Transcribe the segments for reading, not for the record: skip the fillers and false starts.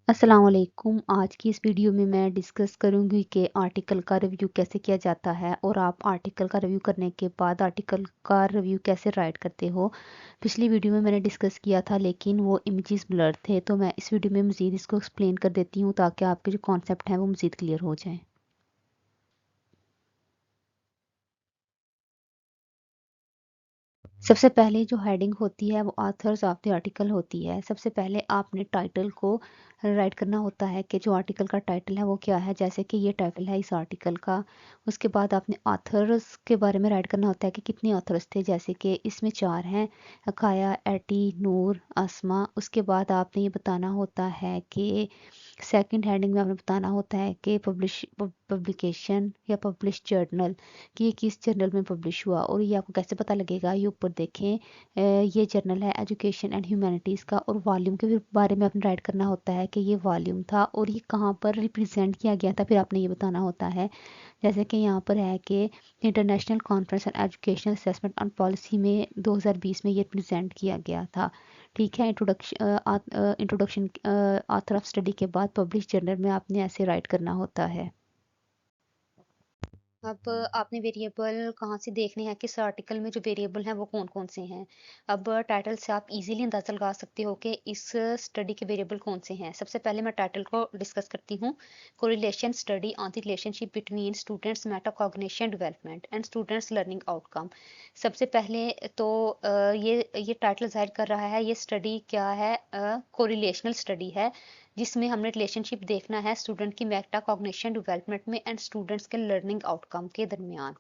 अस्सलाम वालेकुम। आज की इस वीडियो में मैं डिस्कस करूंगी कि आर्टिकल का रिव्यू कैसे किया जाता है और आप आर्टिकल का रिव्यू करने के बाद आर्टिकल का रिव्यू कैसे राइट करते हो। पिछली वीडियो में मैंने डिस्कस किया था लेकिन वो इमेजेस ब्लर थे, तो मैं इस वीडियो में मज़ीद इसको एक्सप्लेन कर देती हूँ ताकि आपके जो कॉन्सेप्ट हैं वो मज़ीद क्लियर हो जाएँ। सबसे पहले जो हेडिंग होती है वो ऑथर्स ऑफ द आर्टिकल होती है। सबसे पहले आपने टाइटल को राइट करना होता है कि जो आर्टिकल का टाइटल है वो क्या है, जैसे कि ये टाइटल है इस आर्टिकल का। उसके बाद आपने ऑथर्स के बारे में राइट करना होता है कि कितने ऑथर्स थे, जैसे कि इसमें 4 हैं, अकाया, एटी, नूर, आसमा। उसके बाद आपने ये बताना होता है कि सेकंड हेडिंग में आपने बताना होता है कि पब्लिकेशन या पब्लिश जर्नल, कि ये किस जर्नल में पब्लिश हुआ। और ये आपको कैसे पता लगेगा, ये ऊपर देखें, ये जर्नल है एजुकेशन एंड ह्यूमैनिटीज़ का। और वॉल्यूम के फिर बारे में आपने राइट करना होता है कि ये वॉल्यूम था और ये कहाँ पर रिप्रेजेंट किया गया था, फिर आपने ये बताना होता है। जैसे कि यहाँ पर है कि international conference on educational assessment on policy में 2020 में ये प्रेजेंट किया गया था। ठीक है। इंट्रोडक्शन ऑथर ऑफ स्टडी के बाद पब्लिश जर्नल में आपने ऐसे राइट करना होता है। अब आपने वेरिएबल कहाँ से देखने हैं, किस आर्टिकल में जो वेरिएबल हैं वो कौन कौन से हैं। अब टाइटल से आप इजीली अंदाजा लगा सकते हो कि इस स्टडी के वेरिएबल कौन से हैं। सबसे पहले मैं टाइटल को डिस्कस करती हूँ। Correlation study on the relationship between students metacognition development and students learning outcome. सबसे पहले तो ये टाइटल जाहिर कर रहा है ये स्टडी क्या है, कोरिलेशनल स्टडी है, जिसमें हमने रिलेशनशिप देखना है स्टूडेंट की मेटा कॉग्निशन डेवलपमेंट में एंड स्टूडेंट्स के लर्निंग आउटकम के दरमियान।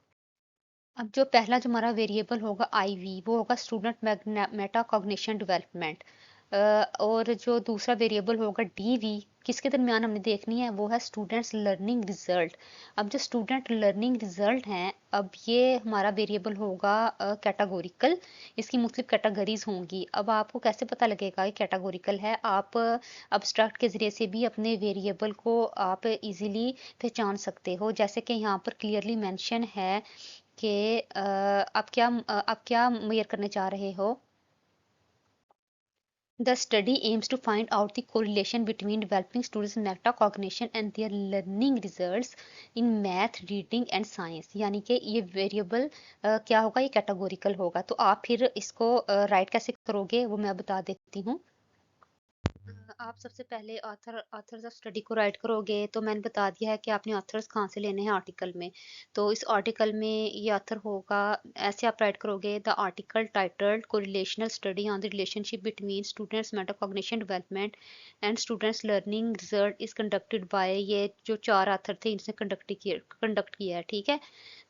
अब जो पहला जो हमारा वेरिएबल होगा आईवी, वो होगा स्टूडेंट मेटा कॉग्निशन डेवलपमेंट। और जो दूसरा वेरिएबल होगा डीवी, किसके दरमियान हमने देखनी है, वो है स्टूडेंट्स लर्निंग रिजल्ट। अब जो स्टूडेंट लर्निंग रिजल्ट हैं, अब ये हमारा वेरिएबल होगा कैटेगोरिकल। इसकी मुख्तलिफ कैटेगरीज होंगी। अब आपको कैसे पता लगेगा ये कैटेगोरिकल है, आप अब्स्ट्रैक्ट के ज़रिए से भी अपने वेरिएबल को आप इजीली पहचान सकते हो। जैसे कि यहाँ पर क्लियरली मेंशन है कि आप क्या मेजर करने चाह रहे हो। The study aims to find out the correlation between developing students' metacognition and their learning results in math, reading and science। यानी कि ये वेरिएबल क्या होगा, ये कैटेगोरिकल होगा। तो आप फिर इसको राइट कैसे करोगे वो मैं बता देती हूँ। आप सबसे पहले ऑथर्स ऑफ स्टडी को राइट करोगे, तो मैंने बता दिया है कि आपने ऑथर्स कहाँ से लेने हैं आर्टिकल में। तो इस आर्टिकल में ये ऑथर होगा, ऐसे आप राइट करोगे, the article titled correlational study on the relationship between students metacognition development and students learning result is conducted by, ये जो 4 ऑथर थे इनसे कंडक्ट किया है। ठीक है।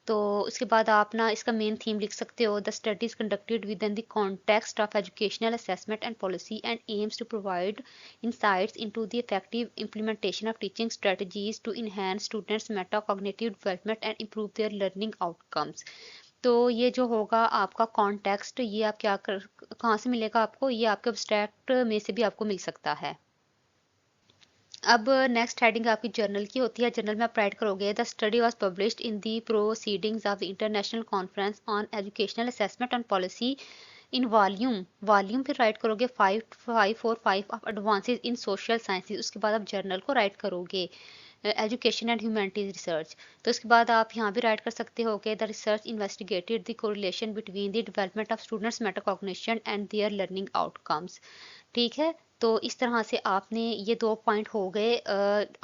तो इसके बाद आप ना इसका मेन थीम लिख सकते हो, the study is conducted within the context of educational assessment and policy and aims to provide insights into the effective implementation of teaching strategies to enhance students metacognitive development and improve their learning outcomes। तो ये जो होगा आपका context, ये आप क्या कर कहाँ से मिलेगा आपको, ये आपके एब्स्ट्रैक्ट में से भी आपको मिल सकता है। अब नेक्स्ट हेडिंग आपकी जर्नल की होती है। जर्नल में आप राइट करोगे, the study was published in the proceedings of the international conference on educational assessment and policy in volume फिर राइट करोगे 545 of advances in social sciences. उसके बाद आप जर्नल को राइट करोगे एजुकेशन एंड ह्यूमैनिटीज रिसर्च। तो इसके बाद आप यहाँ भी राइट कर सकते हो कि the research investigated the correlation between the development of students metacognition and their learning outcomes. ठीक है। तो इस तरह से आपने ये 2 पॉइंट हो गए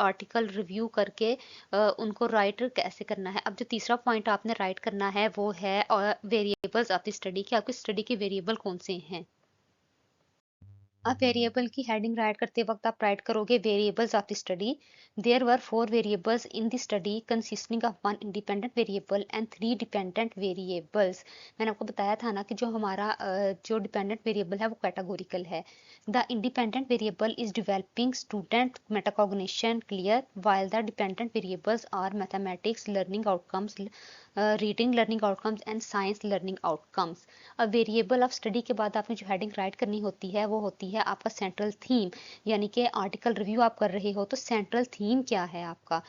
आर्टिकल रिव्यू करके उनको राइट कैसे करना है। अब जो तीसरा पॉइंट आपने राइट करना है वो है वेरिएबल्स ऑफ द स्टडी, कि आपकी स्टडी के वेरिएबल कौन से हैं। अब वेरिएबल की हेडिंग राइट करते वक्त आप राइट करोगे variables of the study. There were 4 variables in the study consisting of 1 independent variable and 3 dependent variables. मैंने आपको बताया था ना कि जो हमारा जो डिपेंडेंट वेरिएबल है वो कैटेगोरिकल है। The independent variable is developing student metacognition clear, while the dependent variables are mathematics learning outcomes, reading learning outcomes and science learning outcomes. अब वेरिएबल ऑफ स्टडी के बाद आपने जो हेडिंग राइट करनी होती है वो होती है आपका सेंट्रल थीम। यानी कि आर्टिकल रिव्यू आप कर रहे हो तो सेंट्रल थीम क्या है आपका।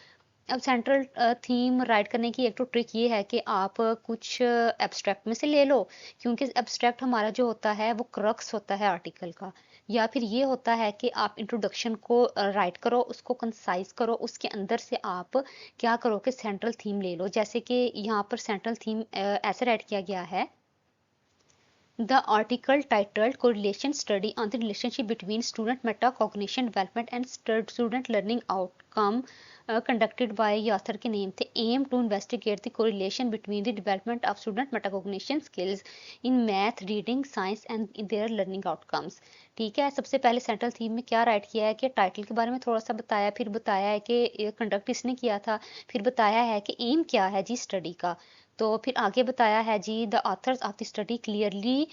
अब सेंट्रल थीम राइट करने की एक तो ट्रिक ये है कि आप कुछ एब्स्ट्रैक्ट में से ले लो, क्योंकि एब्स्ट्रैक्ट हमारा जो होता है वो क्रक्स होता है आर्टिकल का। या फिर ये होता है कि आप इंट्रोडक्शन को राइट करो, उसको कंसाइज़ करो, उसके अंदर से आप क्या करो कि सेंट्रल थीम ले लो। जैसे कि यहाँ पर सेंट्रल थीम ऐसे राइट किया गया है, the article titled Correlation Study on the Relationship Between Student Metacognition Development and Student Learning Outcome conducted by author के name थे aim to investigate the correlation between the development of student metacognition skills in math, reading, science and in their learning outcomes। ठीक है, सबसे पहले central theme में क्या write किया है कि टाइटल के बारे में थोड़ा सा बताया, फिर बताया है कि कंडक्ट किसने किया था, फिर बताया है कि एम क्या है जी स्टडी का। तो फिर आगे बताया है जी the authors of the study clearly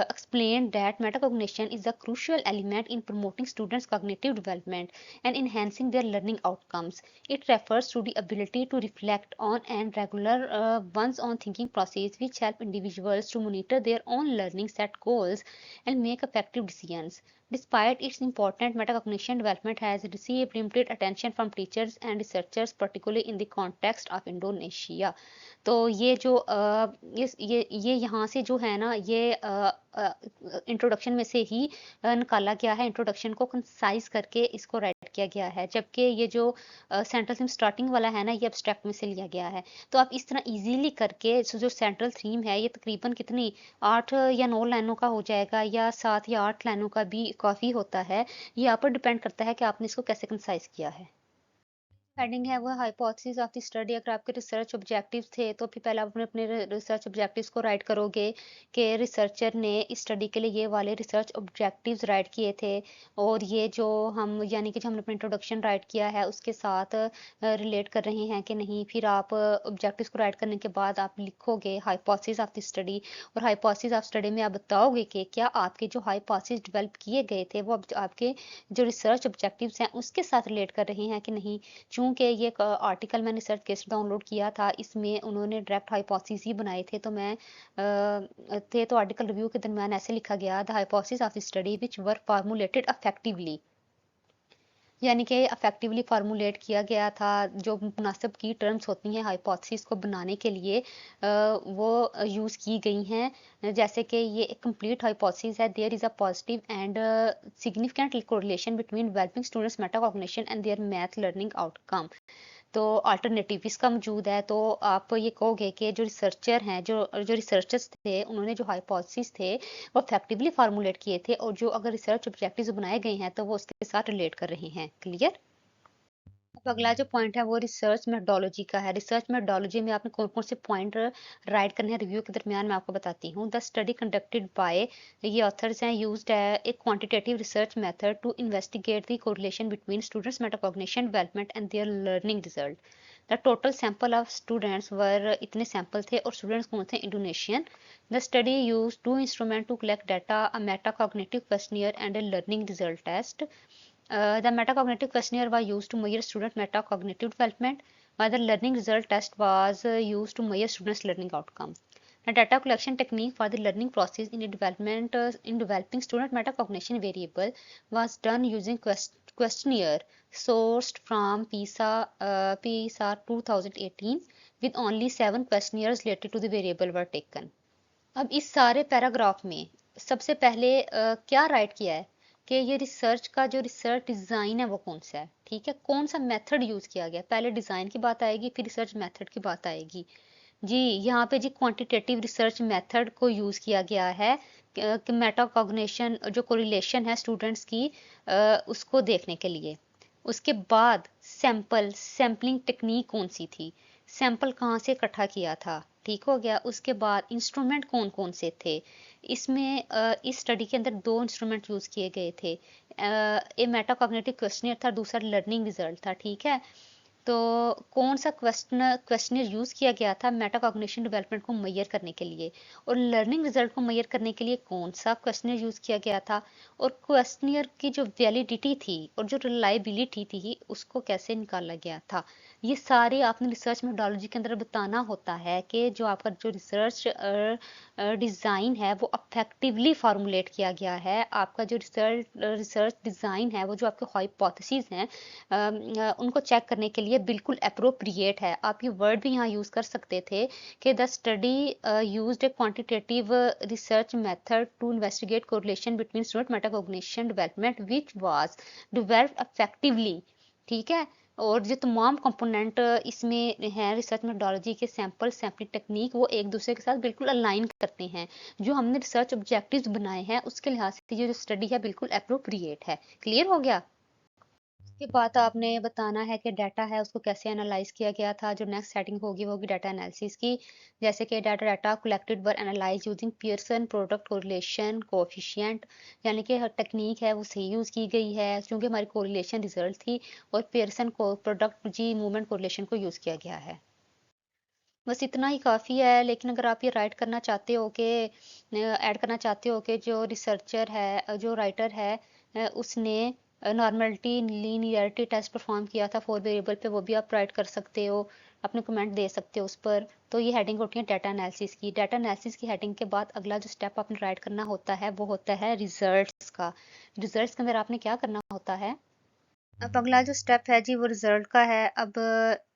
explained that metacognition is a crucial element in promoting students' cognitive development and enhancing their learning outcomes. It refers to the ability to reflect on and regular one's own thinking process, which help individuals to monitor their own learning, set goals, and make effective decisions. Despite its important metacognition development has received limited attention from teachers and researchers, particularly in the context of Indonesia. तो ये जो ये यहाँ से जो है ना ये इंट्रोडक्शन में से ही निकाला गया है, इंट्रोडक्शन को कंसाइज करके इसको राइट किया गया है, जबकि ये जो सेंट्रल थीम स्टार्टिंग वाला है ना ये एब्स्ट्रैक्ट में से लिया गया है। तो आप इस तरह इजीली करके जो सेंट्रल थीम है ये तकरीबन कितनी 8 या 9 लाइनों का हो जाएगा या 7 या 8 लाइनों का भी काफ़ी होता है। ये आप पर डिपेंड करता है कि आपने इसको कैसे कंसाइज किया है। हेडिंग है वो हाइपोथेसिस ऑफ द स्टडी। अगर आपके रिसर्च ऑब्जेक्टिव्स थे तो फिर पहले आप अपने अपने रिसर्च ऑब्जेक्टिव्स को राइट करोगे कि रिसर्चर ने इस स्टडी के लिए ये वाले रिसर्च ऑब्जेक्टिव्स राइट किए थे, और ये जो हम यानी कि जो हमने अपना इंट्रोडक्शन राइट किया है उसके साथ रिलेट कर रहे हैं कि नहीं। फिर आप ऑब्जेक्टिव्स को राइट करने के बाद आप लिखोगे हाइपोथेसिस ऑफ द स्टडी, और हाइपोथेसिस ऑफ स्टडी में आप बताओगे कि क्या आपके जो हाइपोथेसिस डेवलप किए गए थे वो आपके जो रिसर्च ऑब्जेक्टिव्स हैं उसके साथ रिलेट कर रहे हैं कि नहीं। चूँकि ये एक आर्टिकल मैंने सर्च कैसे डाउनलोड किया था, इसमें उन्होंने डायरेक्ट हाइपोथेसिस ही बनाए थे, तो मैं तो आर्टिकल रिव्यू के दरमियान ऐसे लिखा गया the hypothesis of the study which were formulated effectively, यानी कि इफेक्टिवली फार्मूलेट किया गया था। जो मुनासिब की टर्म्स होती हैं हाइपोथेसिस को बनाने के लिए वो यूज़ की गई हैं। जैसे कि ये एक कंप्लीट हाइपोथेसिस है, there is a positive and significant correlation between developing students metacognition and their math learning outcome. तो अल्टरनेटिव इसका मौजूद है। तो आप ये कहोगे कि जो रिसर्चर हैं जो रिसर्चर्स थे उन्होंने जो हाइपोथेसिस थे वो इफेक्टिवली फार्मूलेट किए थे, और जो अगर रिसर्च ऑब्जेक्टिव्स बनाए गए हैं तो वो उसके साथ रिलेट कर रहे हैं। क्लियर। अब अगला जो पॉइंट है वो रिसर्च मेथोडोलॉजी का है। रिसर्च मेथोडोलॉजी में आपने कौन कौन से पॉइंट राइट करने हैं रिव्यू के दरमियान मैं आपको बताती हूँ। द स्टडी कंडक्टेड बाय ये ऑथर्स हैं used a quantitative research method to investigate the correlation between students metacognition development and their learning result. The total sample of students were इतने सैंपल थे और स्टूडेंट्स कौन थे Indonesian. The study use two instrument to collect data a metacognitive questionnaire and a learning result test. The metacognitive questionnaire was used to measure student metacognitive development, while the learning result test was used to measure students' learning outcome. The data collection technique for the learning process in the development in developing student metacognition variable was done using questionnaire sourced from PISA 2018, with only 7 questionnaires related to the variable were taken. अब इस सारे paragraph में सबसे पहले क्या write किया है कि ये रिसर्च का जो रिसर्च डिज़ाइन है वो कौन सा है। ठीक है, कौन सा मेथड यूज़ किया गया। पहले डिज़ाइन की बात आएगी फिर रिसर्च मेथड की बात आएगी। जी यहाँ पे जी क्वांटिटेटिव रिसर्च मेथड को यूज़ किया गया है कि मेटाकॉग्निशन जो कोरिलेशन है स्टूडेंट्स की उसको देखने के लिए। उसके बाद सैम्पलिंग टेक्निक कौन सी थी, सैंपल कहाँ से इकट्ठा किया था। ठीक हो गया। उसके बाद इंस्ट्रूमेंट कौन कौन से थे। इसमें इस स्टडी के अंदर 2 इंस्ट्रूमेंट यूज़ किए गए थे। एक मेटाकॉग्निटिव क्वेश्चनियर था, दूसरा लर्निंग रिजल्ट था। ठीक है, तो कौन सा क्वेश्चनियर यूज़ किया गया था मेटाकॉग्निशन डेवलपमेंट को मेजर करने के लिए, और लर्निंग रिजल्ट को मेजर करने के लिए कौन सा क्वेश्चनियर यूज़ किया गया था, और क्वेश्चनियर की जो वैलिडिटी थी और जो रिलायबिलिटी थी उसको कैसे निकाला गया था। ये सारे आपने रिसर्च मेथोडोलॉजी के अंदर बताना होता है कि जो आपका जो रिसर्च डिज़ाइन है वो अफेक्टिवली फार्मूलेट किया गया है। आपका जो रिसर्च डिज़ाइन है वो जो आपके हाइपोथेसिस हैं उनको चेक करने के लिए लिए बिल्कुल अप्रोप्रिएट है। आप ये वर्ड भी यहाँ यूज़ कर सकते थे कि the study used a quantitative research method to investigate correlation between student metacognition development which was developed effectively. ठीक है, और जो तमाम कंपोनेंट इसमें हैं रिसर्च मेथोडोलॉजी के सैम्पलिंग टेक्निक वो एक दूसरे के साथ बिल्कुल अलाइन करते हैं। जो हमने रिसर्च ऑब्जेक्टिव्स बनाए हैं उसके लिहाज से ये जो स्टडी है बिल्कुल अप्रोप्रिएट है। क्लियर हो गया? के बाद आपने बताना है कि डाटा है उसको कैसे एनालाइज किया गया था। जो नेक्स्ट सेटिंग होगी वो होगी डाटा एनालिसिस की। जैसे कि data data collected were analysed using Pearson product correlation coefficient, यानी कि हर टेक्निक है वो सही यूज़ की गई है क्योंकि हमारी कोरिलेशन रिजल्ट थी और पियर्सन को प्रोडक्ट जी मूवमेंट कोरिलेशन को यूज़ किया गया है। बस इतना ही काफ़ी है, लेकिन अगर आप ये राइट करना चाहते हो कि ऐड करना चाहते हो कि जो रिसर्चर है जो राइटर है उसने नॉर्मलिटी लीनियरिटी टेस्ट परफॉर्म किया था 4 वेरिएबल पे, वो भी आप राइट कर सकते हो, अपने कमेंट दे सकते हो उस पर। तो ये हेडिंग होती है डाटा एनालिसिस की। डाटा एनालिसिस की हेडिंग के बाद अगला जो स्टेप आपने राइट करना होता है वो होता है रिजल्ट्स का। रिजल्ट्स के अंदर आपने क्या करना होता है? अब अगला जो स्टेप है जी वो रिजल्ट का है। अब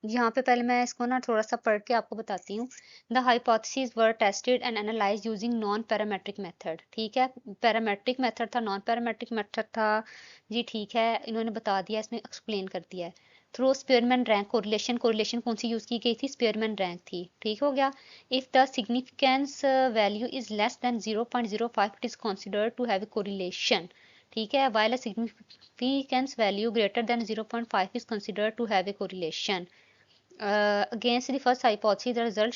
यहाँ पे पहले मैं इसको ना थोड़ा सा पढ़ के आपको बताती हूँ। The hypothesis were tested and analysed using non parametric method. ठीक है, पैरामेट्रिक मेथड था, नॉन पैरामेट्रिक मेथड था जी। ठीक है, इन्होंने बता दिया, इसमें एक्सप्लेन कर दिया है। Through Spearman rank correlation, correlation कौन सी यूज की गई थी? स्पेयरमैन रैंक थी। ठीक हो गया। If the significance value is less than 0.05 it is considered to have a correlation. ठीक है, while a significance value greater than 0.5 is considered to have a correlation. Against the first hypothesis, the result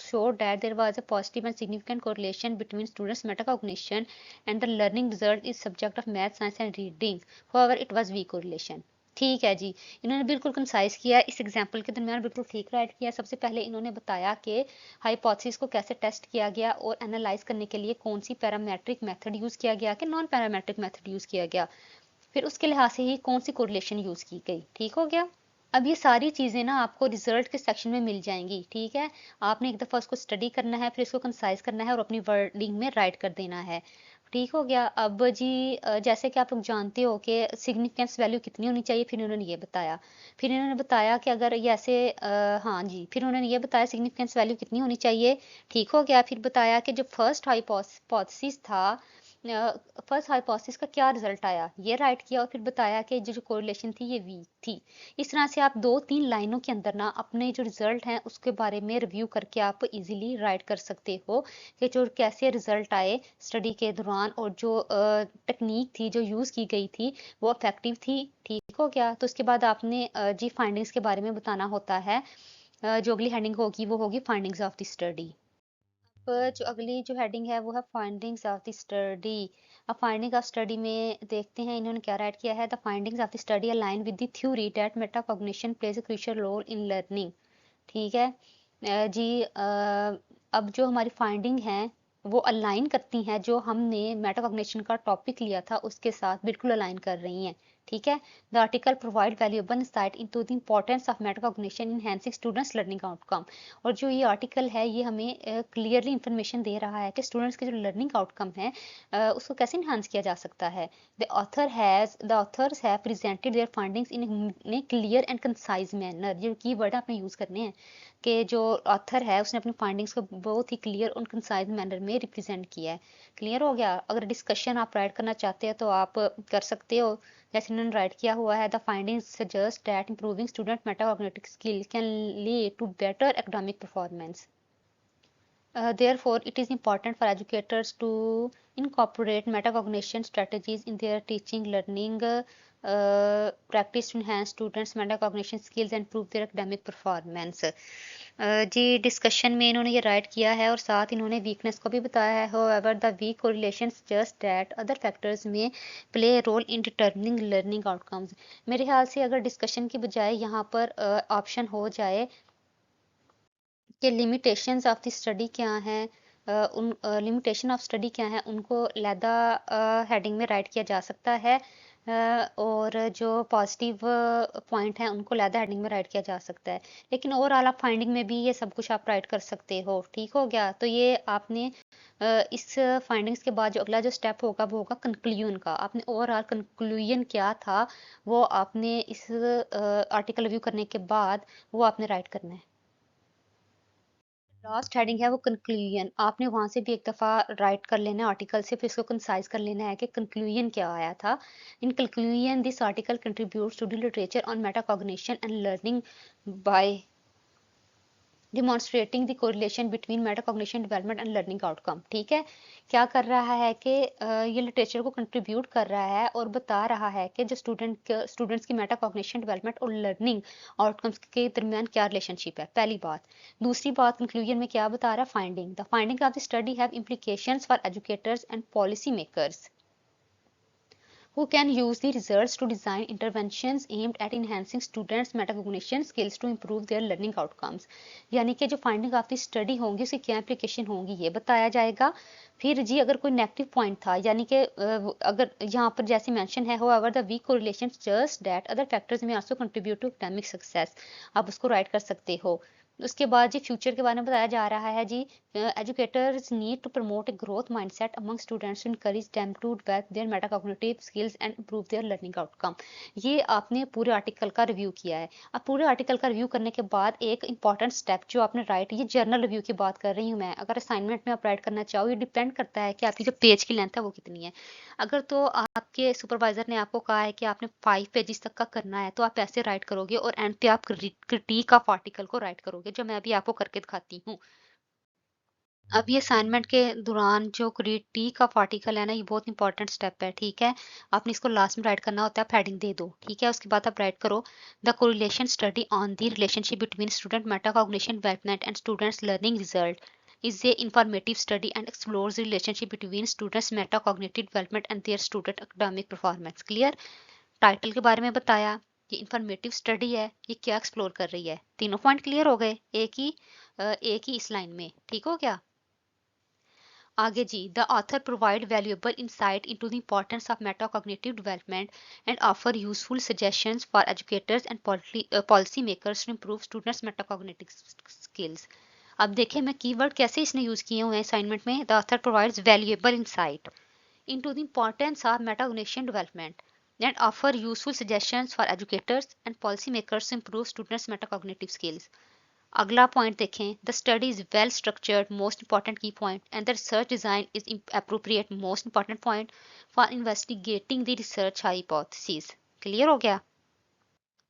showed that there was a positive and significant correlation between students' metacognition and the learning result is subject of math, science and reading. However, it was weak correlation. ठीक है जी, इन्होंने बिल्कुल concise किया, इस example के दरमियान बिल्कुल ठीक राइट किया। सबसे पहले इन्होंने बताया कि हाइपोथेसिस को कैसे टेस्ट किया गया और एनालाइज करने के लिए कौन सी पैरामेट्रिक मेथड यूज़ किया गया कि नॉन पैरामेट्रिक मेथड यूज़ किया गया, फिर उसके लिहाज से ही कौन सी कोरिलेशन यूज़ की गई। ठीक हो गया। अब ये सारी चीज़ें ना आपको रिजल्ट के सेक्शन में मिल जाएंगी। ठीक है, आपने एक दफ़ा उसको स्टडी करना है, फिर इसको कंसाइज करना है और अपनी वर्डिंग में राइट कर देना है। ठीक हो गया। अब जी जैसे कि आप लोग जानते हो कि सिग्निफिकेंस वैल्यू कितनी होनी चाहिए, फिर इन्होंने ये बताया। फिर इन्होंने बताया कि अगर ये ऐसे हाँ जी, फिर उन्होंने ये बताया सिग्निफिकेंस वैल्यू कितनी होनी चाहिए। ठीक हो गया। फिर बताया कि जो फर्स्ट हाइपोथेसिस था, फर्स्ट हाइपोथेसिस का क्या रिजल्ट आया, ये राइट किया, और फिर बताया कि जो कोरिलेशन थी ये वीक थी। इस तरह से आप 2-3 लाइनों के अंदर ना अपने जो रिजल्ट हैं उसके बारे में रिव्यू करके आप इजीली राइट कर सकते हो कि जो कैसे रिजल्ट आए स्टडी के दौरान और जो टेक्निक थी जो यूज़ की गई थी वो इफेक्टिव थी। ठीक हो गया। तो उसके बाद आपने जी फाइंडिंग्स के बारे में बताना होता है। जो अगली हेडिंग होगी वो होगी फाइंडिंग्स ऑफ द स्टडी। जो अगली जो हेडिंग है वो है फाइंडिंग्स ऑफ द स्टडी। अब फाइंडिंग ऑफ स्टडी में देखते हैं इन्होंने क्या राइट किया है। The findings of the study align with the theory that metacognition plays a crucial role in learning. ठीक है जी अब जो हमारी फाइंडिंग है वो अलाइन करती हैं जो हमने मेटाकॉग्निशन का टॉपिक लिया था उसके साथ बिल्कुल अलाइन कर रही हैं। ठीक है, the article provide valuable insight into the importance of metacognition enhancing students learning outcome. और जो ये आर्टिकल है ये हमें क्लियरली इंफॉर्मेशन दे रहा है कि स्टूडेंट्स के जो लर्निंग आउटकम है उसको कैसे इन्हांस किया जा सकता है। The authors have presented their findings in a clear and concise manner. जो की वर्ड आपने यूज करने हैं कि जो ऑथर है उसने अपनी फाइंडिंग्स को बहुत ही क्लियर और कंसाइज मैनर में रिप्रेजेंट किया है। क्लियर हो गया। अगर डिस्कशन आप राइट करना चाहते हैं तो आप कर सकते हो, जैसे इन्होंने राइट किया हुआ है। The findings suggest that improving student metacognitive skill can lead to better academic performance. Therefore, it is important for educators to incorporate metacognition strategies in their teaching, learning practice to enhance students' metacognition skills and improve their academic performance. जी discussion में इन्होंने ये right किया है और साथ इन्होंने weakness को भी बताया है। However, the weak correlations suggest that other factors may play a role in determining learning outcomes. मेरे ख्याल से अगर डिस्कशन की बजाय यहाँ पर ऑप्शन हो जाए कि लिमिटेशंस ऑफ द स्टडी क्या हैं, उन लिमिटेशन ऑफ स्टडी क्या है उनको लैदा हेडिंग में राइट किया जा सकता है। और जो पॉजिटिव पॉइंट हैं उनको लैदर हेडिंग में राइट किया जा सकता है। लेकिन ओवरऑल आप फाइंडिंग में भी ये सब कुछ आप राइट कर सकते हो। ठीक हो गया? तो ये आपने इस फाइंडिंग्स के बाद जो अगला जो स्टेप होगा वो होगा कंक्लूजन का। आपने ओवरऑल कंक्लूजन क्या था वो आपने इस आर्टिकल रिव्यू करने के बाद वो आपने राइट करना है। लास्ट हेडिंग है वो कंक्लूजन। आपने वहां से भी एक दफा राइट कर लेना है आर्टिकल से, फिर इसको कंसाइज कर लेना है कि कंक्लूजन क्या आया था। In conclusion this article contributes to the literature on metacognition and learning by demonstrating the correlation between metacognition development and learning outcome. ठीक है, क्या कर रहा है कि ये लिटरेचर को कंट्रीब्यूट कर रहा है और बता रहा है कि जो स्टूडेंट्स की मेटाकॉग्निशन डेवलपमेंट और लर्निंग आउटकम्स के दरमियान क्या रिलेशनशिप है, पहली बात। दूसरी बात, कंक्लूजन में क्या बता रहा है, finding the finding of the study have implications for educators and policy makers who can use the results to design interventions aimed at enhancing students metacognition skills to improve their learning outcomes। यानी कि जो finding of the study होंगी उसकी क्या application होंगी ये बताया जाएगा। फिर जी अगर कोई नेगेटिव पॉइंट था, यानी कि अगर यहाँ पर जैसे मेंशन है however the weak correlation suggests that other factors may also contribute to academic success, आप उसको राइट कर सकते हो। उसके बाद जी फ्यूचर के बारे में बताया जा रहा है जी, educators need to promote a growth mindset among students to encourage them to develop their metacognitive skills and improve their learning outcome। ये आपने पूरे आर्टिकल का रिव्यू किया है। अब पूरे आर्टिकल का रिव्यू करने के बाद एक इंपॉर्टेंट स्टेप जो आपने राइट, ये जर्नल रिव्यू की बात कर रही हूँ मैं, अगर असाइनमेंट में आप राइट करना चाहो, ये डिपेंड करता है कि आपकी जो पेज की लेंथ है वो कितनी है। अगर तो आपके सुपरवाइजर ने आपको कहा है कि आपने 5 पेजेस तक का करना है तो आप ऐसे राइट करोगे और एंड पे आप क्रिटिक ऑफ आर्टिकल को राइट करोगे, जो मैं अभी आपको करके दिखाती हूँ। अब ये असाइनमेंट के दौरान जो क्रिटिक ऑफ आर्टिकल है ना, ये बहुत इंपॉर्टेंट स्टेप है। ठीक है, आपने इसको लास्ट में राइट करना होता है, आप हेडिंग दे दो। ठीक है, उसके बाद आप राइट करो the correlation study on the relationship between student metacognition development and students learning result is a informative study and explores the relationship between students metacognitive development and their student academic performance। Clear? Title के बारे में बताया, ये informative study है, ये क्या explore कर रही है। तीनों पॉइंट क्लियर हो गए एक ही इस लाइन में। ठीक हो गया? आगे जी, the author provide valuable insight into the importance of metacognitive development and offer useful suggestions for educators and policy makers to improve students metacognitive skills. अब देखें मैं कीवर्ड कैसे इसने यूज किए हुए हैं असाइनमेंट में। The author provides valuable insight into the importance of metacognition development and offer useful suggestions for educators and policymakers to improve students' metacognitive skills। अगला पॉइंट देखें, the study is well structured most important key point and the research design is appropriate most important point for investigating the research hypothesis. Clear हो गया?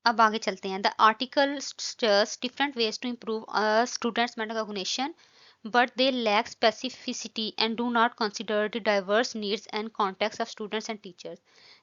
अब आगे चलते हैं। The article suggests different ways to improve a student's metacognition but they lack specificity and do not consider the diverse needs and contexts of students and teachers।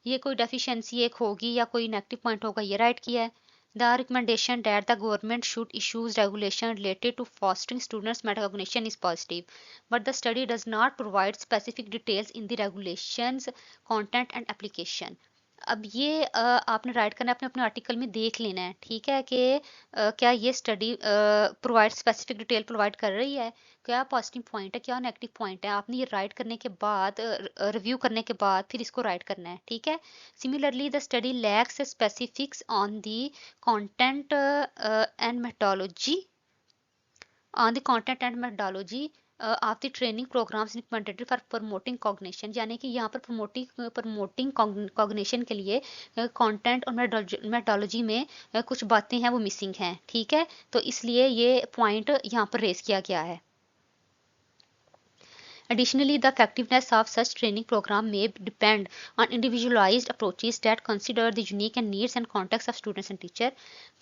ये कोई deficiency एक होगी या कोई नेगेटिव पॉइंट होगा, ये राइट किया है। The recommendation that the government should issue regulation related to fostering students' metacognition is positive, but the study does not provide specific details in the regulations, content and application। अब ये आपने right करना है, अपने अपने article में देख लेना है। ठीक है कि क्या ये study provide specific detail provide कर रही है, क्या पॉजिटिव पॉइंट है, क्या नेगेटिव पॉइंट है। आपने ये राइट करने के बाद, रिव्यू करने के बाद फिर इसको राइट करना है। ठीक है, similarly the study lakhs specifics on the content and methodology on the content and methodology of the training programs implemented for promoting cognition। यानी कि यहाँ पर promoting cognition के लिए content और methodology में कुछ बातें हैं वो missing हैं। ठीक है, तो इसलिए ये point यहाँ पर रेस किया गया है। Additionally, the effectiveness of such training program may depend on individualized approaches that consider the unique and needs and context of students and teacher।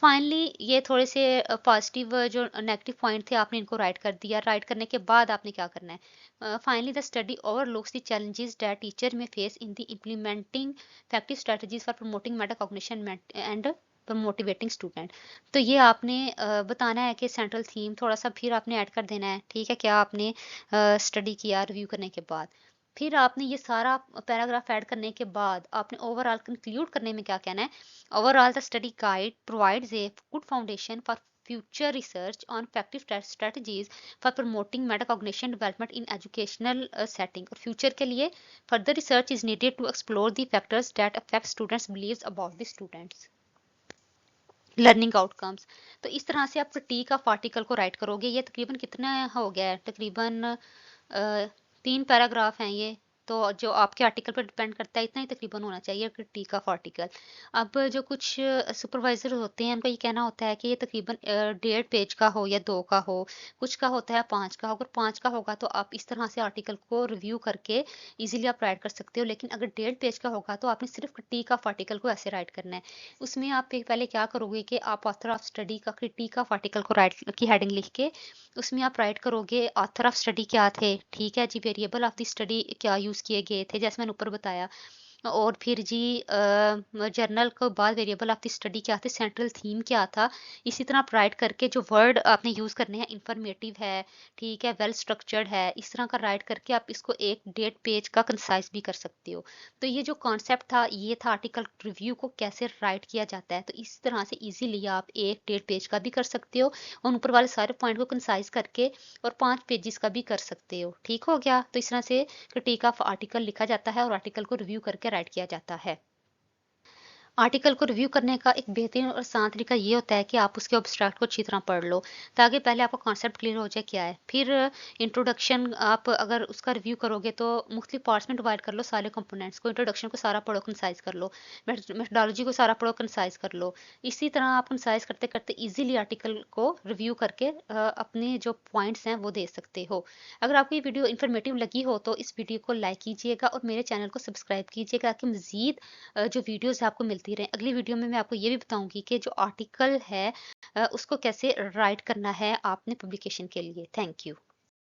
Finally, ये थोड़े से पॉजिटिव जो नेगेटिव पॉइंट थे आपने इनको राइट कर दिया। राइट करने के बाद आपने क्या करना है, finally the study overlooks the challenges that teacher may face in the implementing effective strategies for promoting metacognition and motivating student. तो ये आपने बताना है कि सेंट्रल थीम थोड़ा सा फिर आपने ऐड कर देना है। ठीक है, क्या आपने स्टडी किया रिव्यू करने के बाद, फिर आपने ये सारा पैराग्राफ ऐड करने के बाद आपने ओवरऑल कंक्लूड करने में क्या कहना है, overall the study guide provides a good foundation for future research on effective strategies for promoting metacognition development in educational setting. और future के लिए further research is needed to explore the factors that affect students' beliefs about the students. Learning outcomes. तो इस तरह से आप critic of article को right करोगे। ये तकरीबन कितना हो गया है, तकरीबन 3 पैराग्राफ हैं ये। तो जो आपके आर्टिकल पर डिपेंड करता है, इतना ही तकरीबन होना चाहिए क्रिटिक ऑफ आर्टिकल। अब जो कुछ सुपरवाइजर होते हैं, उनका ये कहना होता है कि ये तकरीबन 1.5 पेज का हो या 2 का हो, कुछ का होता है 5 का। अगर 5 का होगा तो आप इस तरह से आर्टिकल को रिव्यू करके इजीली आप राइट कर सकते हो। लेकिन अगर 1.5 पेज का होगा तो आपने सिर्फ क्रिटिक ऑफ आर्टिकल को ऐसे राइट करना है। उसमें आप पहले क्या करोगे कि आप ऑथर ऑफ स्टडी का क्रिटिक ऑफ आर्टिकल को राइट की हेडिंग लिख के उसमें आप राइट करोगे ऑथर ऑफ स्टडी क्या थे, ठीक है जी, वेरिएबल ऑफ द स्टडी क्या यूज़ किए गए थे, जैसे मैंने ऊपर बताया। और फिर जी जर्नल के बाद वेरिएबल ऑफ द स्टडी क्या थे, सेंट्रल थीम क्या था। इसी तरह आप राइट करके जो वर्ड आपने यूज़ करने हैं, इंफॉर्मेटिव है, ठीक है, वेल स्ट्रक्चर्ड है, इस तरह का राइट करके आप इसको 1.5 पेज का कंसाइज भी कर सकते हो। तो ये जो कॉन्सेप्ट था, ये था आर्टिकल रिव्यू को कैसे राइट किया जाता है। तो इस तरह से इजीली आप 1.5 पेज का भी कर सकते हो और ऊपर वाले सारे पॉइंट को कंसाइज करके और 5 पेजेस का भी कर सकते हो। ठीक हो गया। तो इस तरह से क्रिटिक ऑफ आर्टिकल लिखा जाता है और आर्टिकल को रिव्यू करके राइट किया जाता है। आर्टिकल को रिव्यू करने का एक बेहतरीन और आसान तरीका ये होता है कि आप उसके एब्स्ट्रैक्ट को अच्छी तरह पढ़ लो, ताकि पहले आपका कॉन्सेप्ट क्लियर हो जाए क्या है। फिर इंट्रोडक्शन आप अगर उसका रिव्यू करोगे तो मुख्तलिफ पार्ट्स में डिवाइड कर लो सारे कंपोनेंट्स को। इंट्रोडक्शन को सारा पढ़ो, कंसाइज कर लो। मेथडोलॉजी को सारा पढ़ो, कंसाइज कर लो। इसी तरह आप कंसाइज करते करते इजीली आर्टिकल को रिव्यू करके अपने जो पॉइंट्स हैं वो दे सकते हो। अगर आपको ये वीडियो इन्फॉर्मेटिव लगी हो तो इस वीडियो को लाइक कीजिएगा और मेरे चैनल को सब्सक्राइब कीजिएगा, ताकि मज़ीद जो वीडियोस आपको मिलती रहें। अगली वीडियो में मैं आपको ये भी बताऊंगी कि जो आर्टिकल है उसको कैसे राइट करना है आपने पब्लिकेशन के लिए। Thank you.